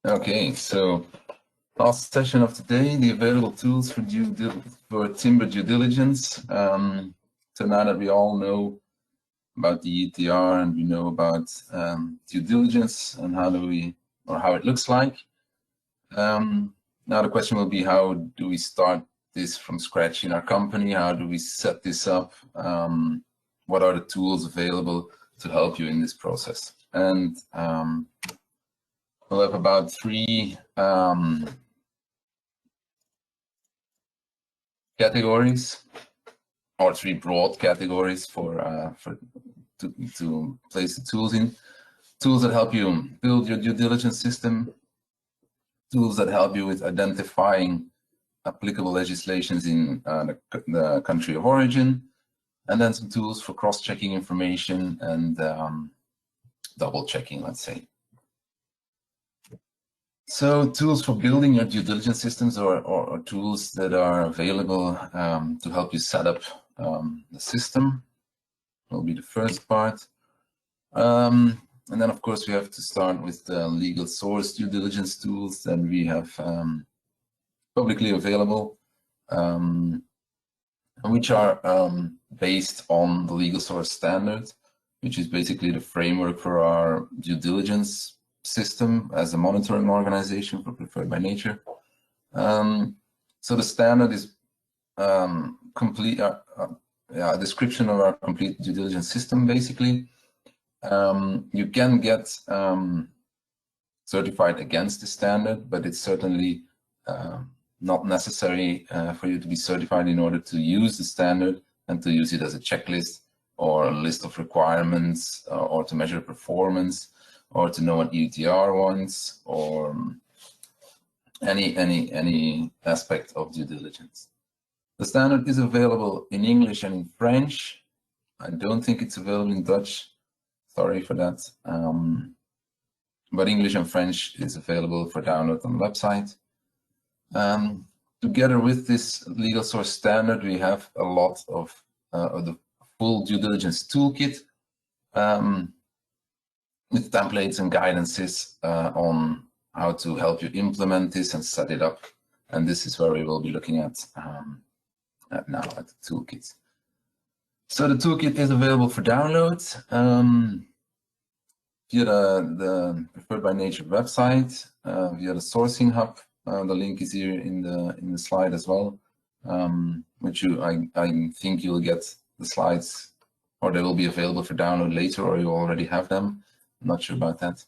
Okay, so last session of today, the available tools for timber due diligence. So now that we all know about the EUTR and we know about due diligence and how it looks like. Now the question will be, how do we start this from scratch in our company? How do we set this up? What are the tools available to help you in this process? And we'll have about three categories, or three broad categories to place the tools in. Tools that help you build your due diligence system, tools that help you with identifying applicable legislations in the country of origin, and then some tools for cross-checking information and double-checking, let's say. So tools for building your due diligence systems or tools that are available to help you set up the system will be the first part. And then, of course, we have to start with the legal source due diligence tools that we have publicly available, which are based on the legal source standard, which is basically the framework for our due diligence system as a monitoring organization for preferred by nature. So the standard is a description of our complete due diligence system, basically. You can get certified against the standard, but it's certainly not necessary for you to be certified in order to use the standard and to use it as a checklist or a list of requirements or to measure performance or to know what EUTR wants or any aspect of due diligence. The standard is available in English and in French. I don't think it's available in Dutch. Sorry for that. But English and French is available for download on the website. Together with this legal source standard, we have a lot of the full due diligence toolkit with templates and guidances on how to help you implement this and set it up. And this is where we will be looking at now at the toolkit. So the toolkit is available for download via the Preferred by Nature website, via the sourcing hub. The link is here in the slide as well, which I think you'll get the slides, or they will be available for download later, or you already have them. I'm not sure about that.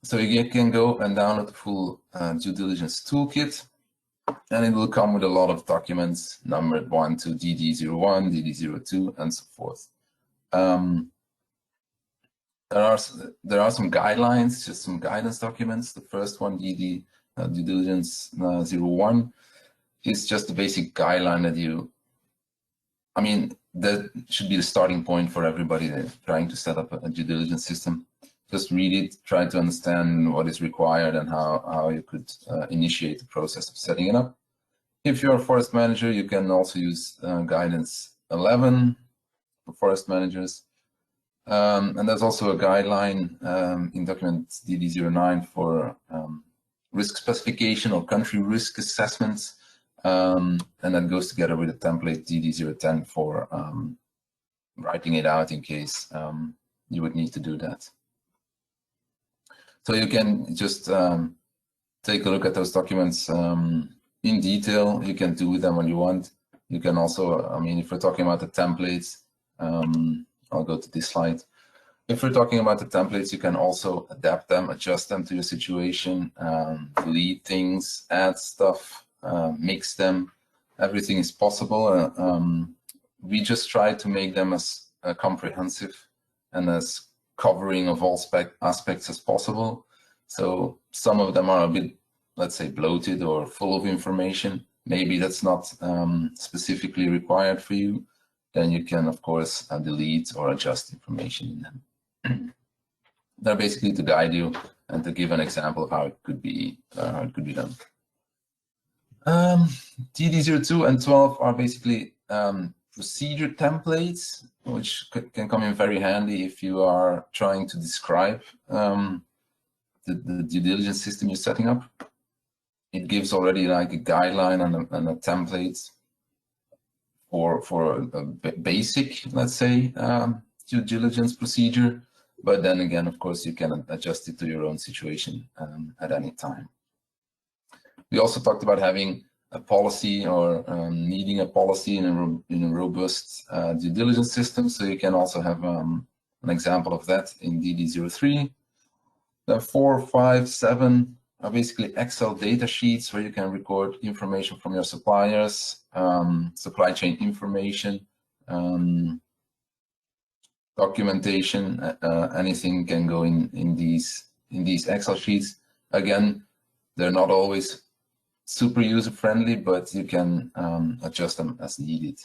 So you can go and download the full due diligence toolkit, and it will come with a lot of documents numbered 1 to DD01, DD02, and so forth. There are some guidelines, just some guidance documents. The first one, DD due diligence 01, is just a basic guideline that should be the starting point for everybody trying to set up a due diligence system. Just read it, try to understand what is required and how you could initiate the process of setting it up. If you're a forest manager, you can also use guidance 11 for forest managers. And there's also a guideline in document DD09 for risk specification or country risk assessments. And that goes together with a template DD010 for writing it out in case you would need to do that. So you can just take a look at those documents in detail. You can do with them what you want. You can also, if we're talking about the templates, I'll go to this slide. If we're talking about the templates, you can also adapt them, adjust them to your situation, delete things, add stuff, mix them. Everything is possible. We just try to make them as comprehensive and as covering of all aspects as possible. So some of them are a bit, let's say, bloated or full of information. Maybe that's not specifically required for you. Then you can, of course, delete or adjust information in them. They're basically to guide you and to give an example of how it could be done. DD02 and 12 are basically procedure templates, which can come in very handy if you are trying to describe the due diligence system you're setting up. It gives already like a guideline and a template for a basic, let's say, due diligence procedure. But then again, of course, you can adjust it to your own situation at any time. We also talked about having a policy or needing a policy in a robust due diligence system. So you can also have an example of that in DD03. Then 4, 5, 7 are basically Excel data sheets where you can record information from your suppliers, supply chain information, documentation, anything can go in these Excel sheets. Again, they're not always super user-friendly, but you can adjust them as needed.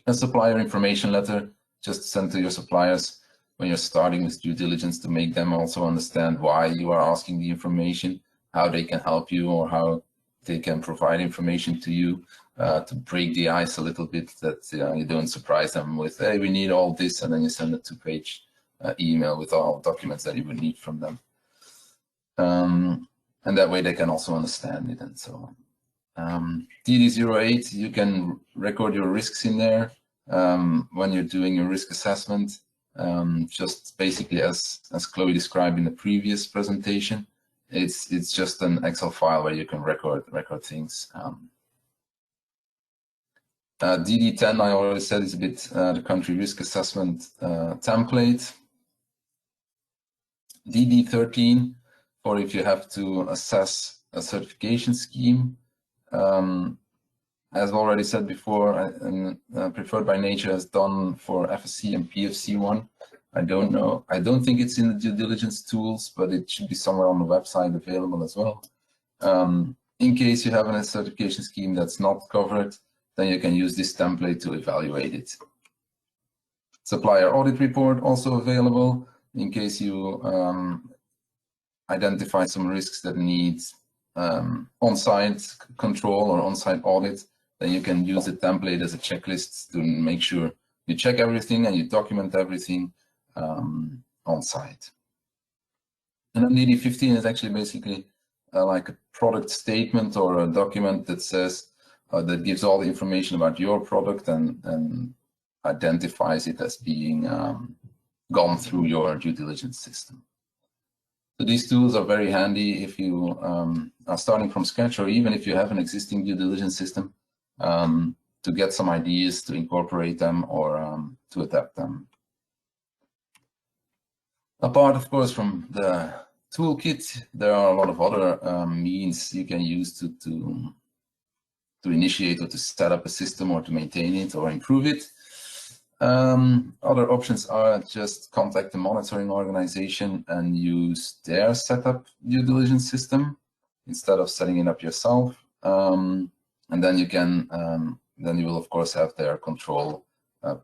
A supplier information letter, just send to your suppliers when you're starting with due diligence to make them also understand why you are asking the information, how they can help you, or how they can provide information to you to break the ice a little bit, that you don't surprise them with, hey, we need all this, and then you send a 2-page email with all documents that you would need from them. And that way they can also understand it and so on. DD08, you can record your risks in there when you're doing your risk assessment. Just basically as Chloe described in the previous presentation, it's just an Excel file where you can record things. DD10, I already said, is a bit the country risk assessment template. DD13, or if you have to assess a certification scheme. As already said before, Preferred by Nature has done for FSC and PFC1. I don't know. I don't think it's in the due diligence tools, but it should be somewhere on the website available as well. In case you have a certification scheme that's not covered, then you can use this template to evaluate it. Supplier audit report also available in case you identify some risks that need on-site control or on-site audit. Then you can use the template as a checklist to make sure you check everything and you document everything on site. And then DD15 is actually basically like a product statement or a document that says that gives all the information about your product and identifies it as being gone through your due diligence system. So these tools are very handy if you are starting from scratch, or even if you have an existing due diligence system, to get some ideas, to incorporate them, or to adapt them. Apart, of course, from the toolkit, there are a lot of other means you can use to initiate or to set up a system or to maintain it or improve it. Other options are just contact the monitoring organization and use their setup due diligence system instead of setting it up yourself. And then you can, then you will of course have their control,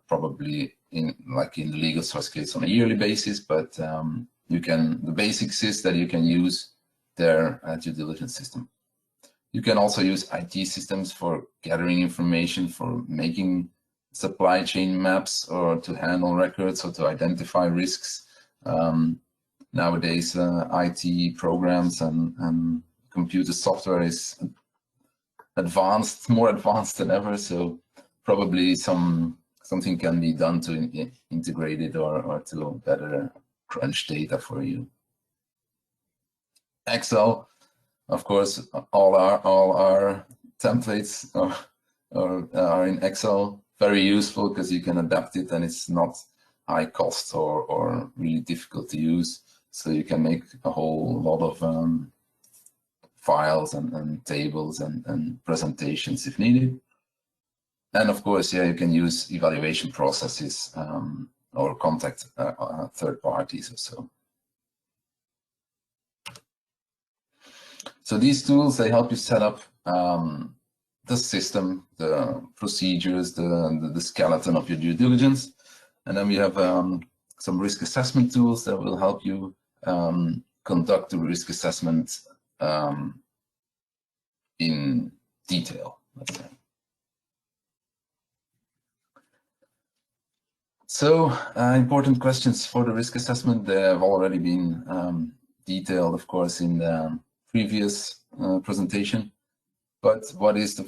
probably in the legal source case on a yearly basis. But you can, the basics is that you can use their due diligence system. You can also use IT systems for gathering information, for making supply chain maps, or to handle records, or to identify risks. Nowadays, IT programs and computer software is advanced, more advanced than ever. So probably something can be done to integrate it or to better crunch data for you. Excel, of course, all our templates are in Excel. Very useful because you can adapt it and it's not high cost or really difficult to use. So you can make a whole lot of files and tables and presentations if needed. And of course, yeah, you can use evaluation processes or contact third parties or so. So these tools, they help you set up the system, the procedures, the skeleton of your due diligence. And then we have some risk assessment tools that will help you conduct the risk assessment in detail, let's say. So important questions for the risk assessment, they have already been detailed, of course, in the previous presentation. But what is the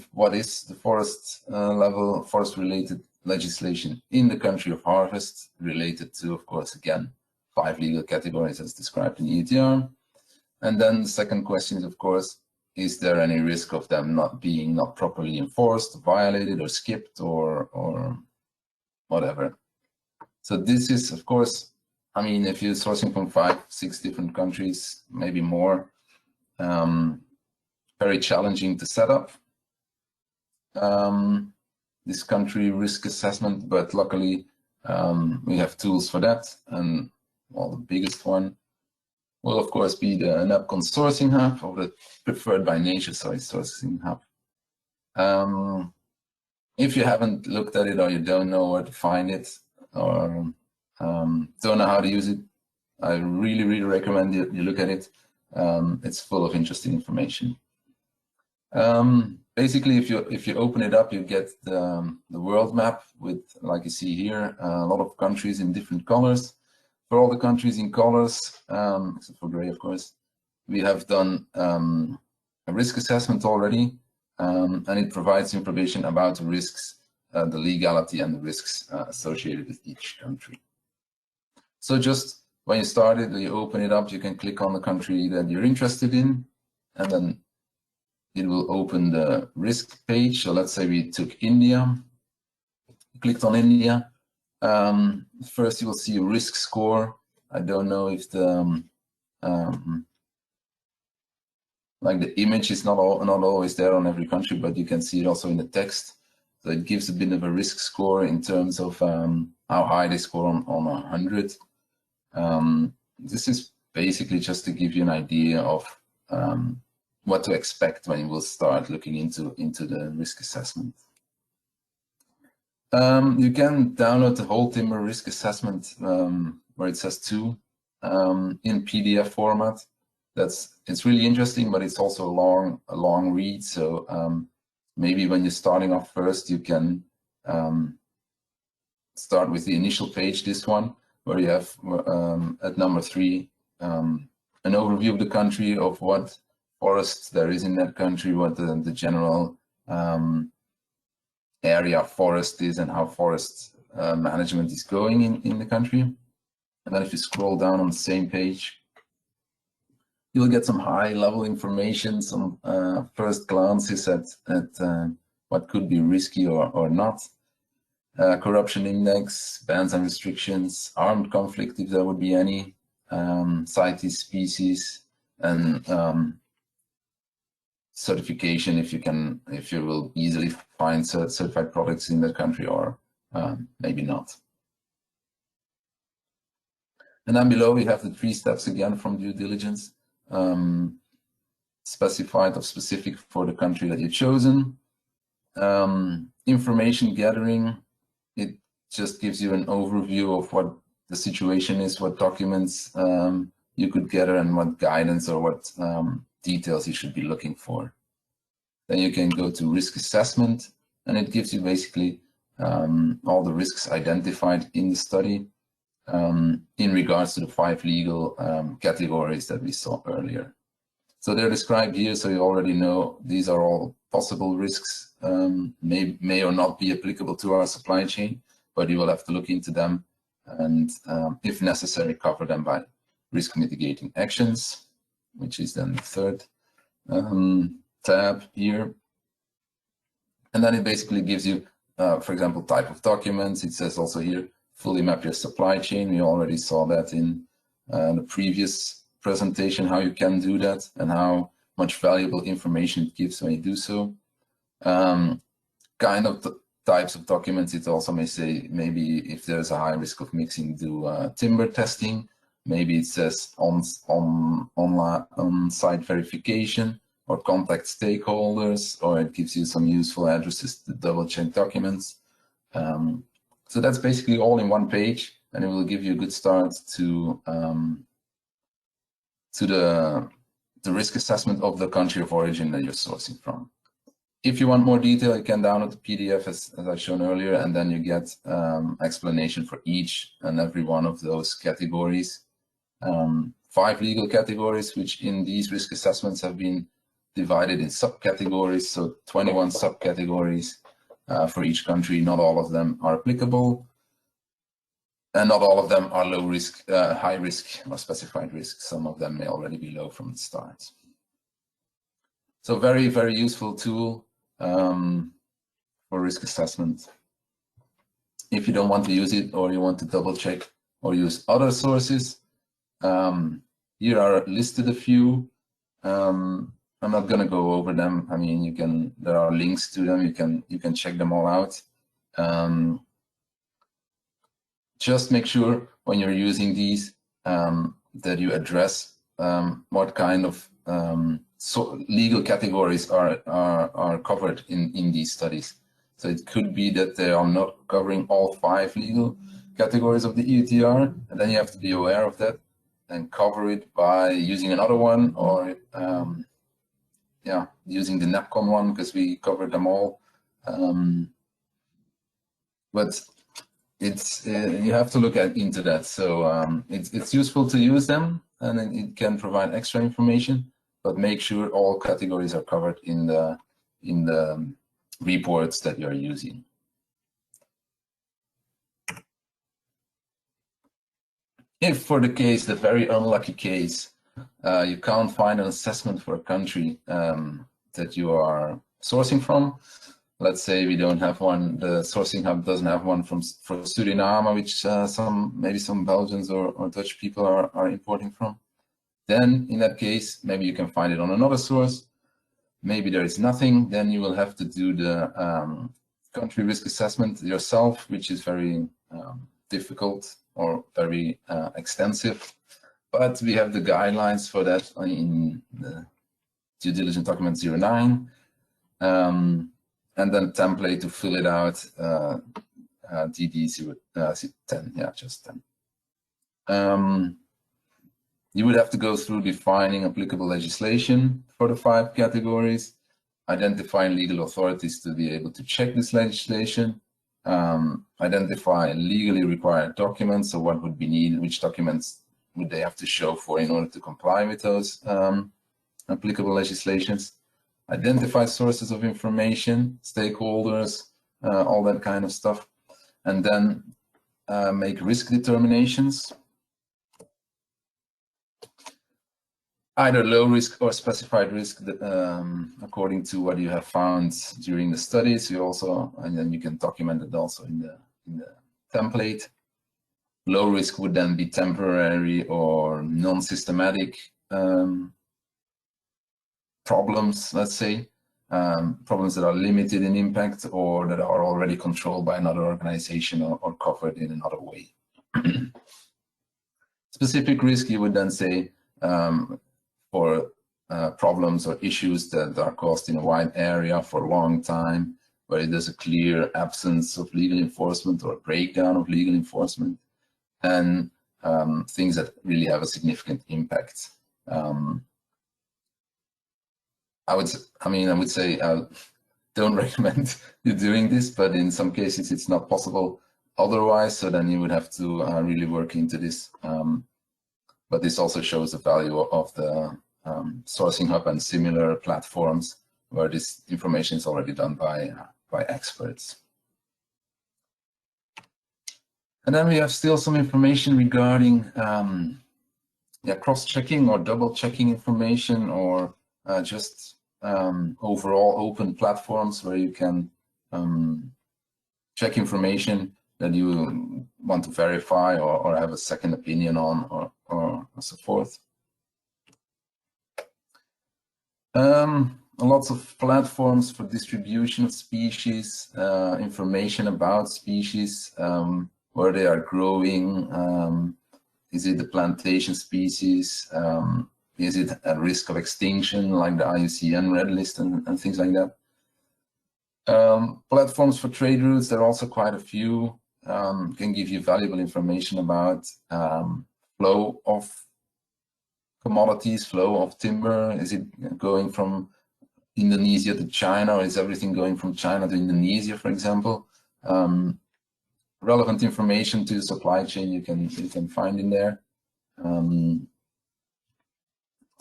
forest level, forest-related legislation in the country of harvest, related to, of course, again, 5 legal categories as described in EUTR. And then the second question is, of course, is there any risk of them not being properly enforced, violated, or skipped, or whatever? So this is, of course, I mean, if you're sourcing from 5-6 different countries, maybe more, very challenging to set up this country risk assessment, but luckily we have tools for that. And well, the biggest one will, of course, be the NAPCON sourcing hub, or the preferred by nature sourcing hub. If you haven't looked at it, or you don't know where to find it, or don't know how to use it, I really recommend you look at it. It's full of interesting information. Basically, if you open it up, you get the world map with, like you see here, a lot of countries in different colors. For all the countries in colors, except for gray, of course, we have done a risk assessment already, and it provides information about the risks, the legality, and the risks associated with each country. So just when you start it, you open it up, you can click on the country that you're interested in, and then it will open the risk page. So let's say we took India, clicked on India. First, you will see a risk score. I don't know if the like the image is not always there on every country, but you can see it also in the text. So it gives a bit of a risk score in terms of how high they score on 100. This is basically just to give you an idea of what to expect when you will start looking into the risk assessment. You can download the whole timber risk assessment where it says 2 in PDF format. It's really interesting, but it's also a long read. So maybe when you're starting off first, you can start with the initial page, this one, where you have at number 3 an overview of the country, of what forests there is in that country, what the general area of forest is, and how forest management is going in the country. And then if you scroll down on the same page, you'll get some high-level information, some first glances at what could be risky or not. Corruption index, bans and restrictions, armed conflict if there would be any, CITES species, and certification if you will easily find certified products in that country, or maybe not. And then below we have the 3 steps again from due diligence, specified or specific for the country that you've chosen. Information gathering, it just gives you an overview of what the situation is, what documents you could gather, and what guidance or what details you should be looking for. Then you can go to risk assessment, and it gives you basically all the risks identified in the study in regards to the 5 legal categories that we saw earlier. So they're described here, so you already know these are all possible risks, may or not be applicable to our supply chain, but you will have to look into them and, if necessary, cover them by risk mitigating actions, which is then the 3rd tab here. And then it basically gives you, for example, type of documents. It says also here, fully map your supply chain. We already saw that in the previous presentation, how you can do that and how much valuable information it gives when you do so. Kind of types of documents, it also may say, maybe if there's a high risk of mixing, do timber testing. Maybe it says on-site verification, or contact stakeholders, or it gives you some useful addresses to double check documents. So that's basically all in one page, and it will give you a good start to the risk assessment of the country of origin that you're sourcing from. If you want more detail, you can download the PDF as I've shown earlier, and then you get explanation for each and every one of those categories. 5 legal categories, which in these risk assessments have been divided in subcategories, so 21 subcategories for each country. Not all of them are applicable, and not all of them are low risk, high risk or specified risk. Some of them may already be low from the start. So very, very useful tool for risk assessment. If you don't want to use it, or you want to double check or use other sources, here are listed a few. I'm not going to go over them. I mean, there are links to them. You can check them all out. Just make sure when you're using these that you address what kind of legal categories are covered in these studies. So it could be that they are not covering all 5 legal categories of the EUTR, and then you have to be aware of that and cover it by using another one, or yeah, using the NAPCON one, because we covered them all. But it's you have to look into that. So it's useful to use them, and it can provide extra information, but make sure all categories are covered in the reports that you're using. If for the very unlucky case, you can't find an assessment for a country that you are sourcing from, let's say we don't have one, the sourcing hub doesn't have one for Suriname, which maybe some Belgians or Dutch people are importing from, then in that case, maybe you can find it on another source. Maybe there is nothing, then you will have to do the country risk assessment yourself, which is very difficult or very extensive. But we have the guidelines for that in the due diligence document 09, and then template to fill it out, DD 10, yeah, just 10. You would have to go through defining applicable legislation for the 5 categories, identifying legal authorities to be able to check this legislation, identify legally required documents, so what would be needed, which documents would they have to show for in order to comply with those applicable legislations, identify sources of information, stakeholders, all that kind of stuff, and then make risk determinations, either low risk or specified risk, according to what you have found during the studies. You also, and then you can document it also in the template. Low risk would then be temporary or non-systematic problems, let's say, problems that are limited in impact or that are already controlled by another organization or covered in another way. Specific risk, you would then say, for problems or issues that are caused in a wide area for a long time, where there's a clear absence of legal enforcement or a breakdown of legal enforcement, and things that really have a significant impact. I would say don't recommend you doing this, but in some cases it's not possible otherwise, so then you would have to really work into this. But this also shows the value of the sourcing hub and similar platforms where this information is already done by experts. And then we have still some information regarding cross-checking or double-checking information, or just overall open platforms where you can check information that you want to verify or have a second opinion on, or so forth. Lots of platforms for distribution of species, information about species, where they are growing. Is it a plantation species? Is it at risk of extinction, like the IUCN Red List and things like that? Platforms for trade routes, there are also quite a few, can give you valuable information about flow of commodities, flow of timber. Is it going from Indonesia to China, or is everything going from China to Indonesia, for example? Relevant information to the supply chain you can find in there.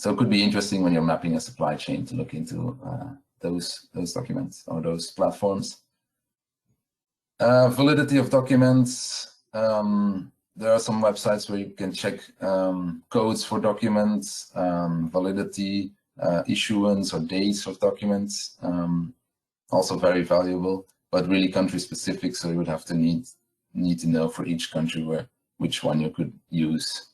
So it could be interesting when you're mapping a supply chain to look into those documents or those platforms. Validity of documents. There are some websites where you can check codes for documents, validity, issuance or dates of documents. Also very valuable, but really country specific. So you would have to need to know for each country which one you could use.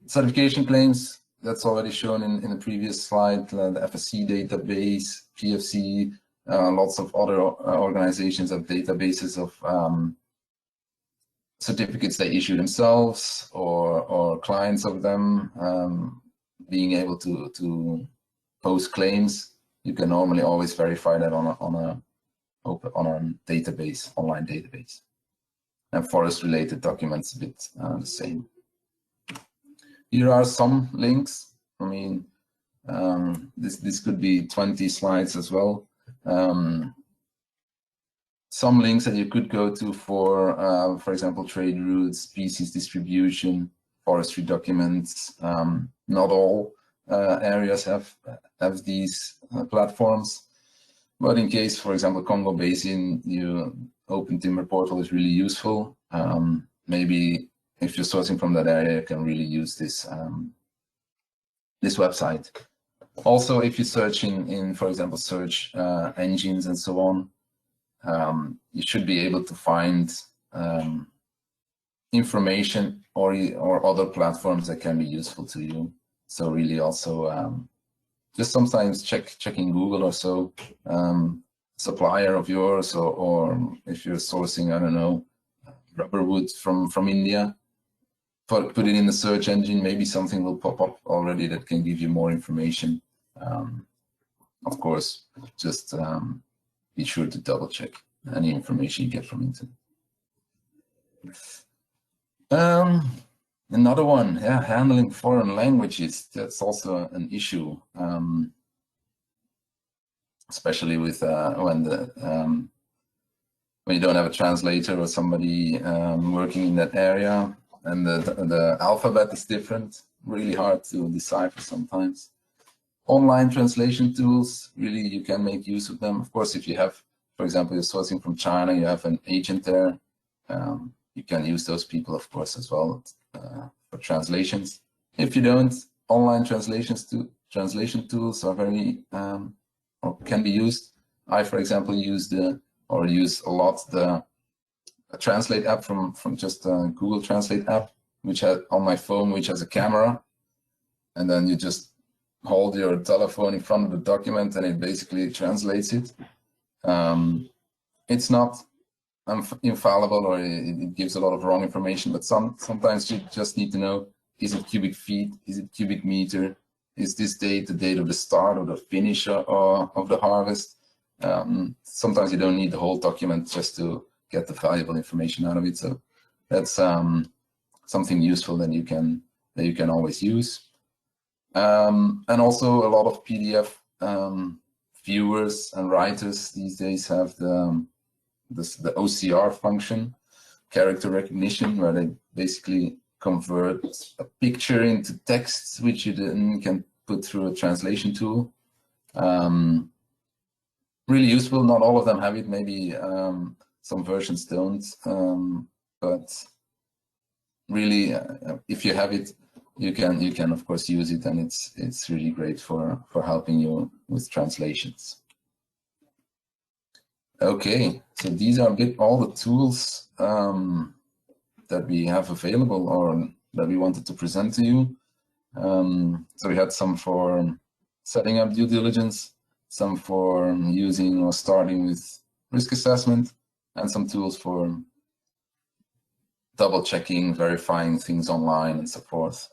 Certification claims, that's already shown in the previous slide, the FSC database, PFC, lots of other organizations have databases of certificates they issue themselves or clients of them, being able to post claims. You can normally always verify that on a database, online database. And forest-related documents, a bit the same. Here are some links. I mean, this could be 20 slides as well. Some links that you could go to for example, trade routes, species distribution, forestry documents. Not all areas have these platforms, but in case, for example, Congo Basin, Open Timber Portal is really useful. Maybe if you're sourcing from that area, you can really use this this website. Also, if you search in for example, search engines and so on, you should be able to find information or other platforms that can be useful to you. So really also just sometimes checking Google or so, supplier of yours, or if you're sourcing, I don't know, rubber wood from India, put it in the search engine, maybe something will pop up already that can give you more information. Of course, just be sure to double check any information you get from internet. Another one, yeah, handling foreign languages. That's also an issue, especially with when you don't have a translator or somebody working in that area, and the alphabet is different. Really hard to decipher sometimes. Online translation tools, really you can make use of them. Of course, if you have, for example, you're sourcing from China, you have an agent there. You can use those people, of course, as well for translations. If you don't, online translation tools are very or can be used. I, for example, use a lot the Translate app from just a Google Translate app, which has on my phone, which has a camera, and then you just hold your telephone in front of the document and it basically translates it. It's not infallible, or it gives a lot of wrong information, but sometimes you just need to know, is it cubic feet, is it cubic meter, is this date the date of the start or the finish of the harvest? Sometimes you don't need the whole document just to get the valuable information out of it. So that's something useful that you can always use. And also a lot of PDF viewers and writers these days have the OCR function, character recognition, where they basically convert a picture into text, which you then can put through a translation tool. Really useful. Not all of them have it. Maybe some versions don't. But really, if you have it, you can of course use it, and it's really great for helping you with translations. Okay, so these are a bit all the tools that we have available or that we wanted to present to you. So we had some for setting up due diligence, some for using or starting with risk assessment, and some tools for double checking, verifying things online and so forth.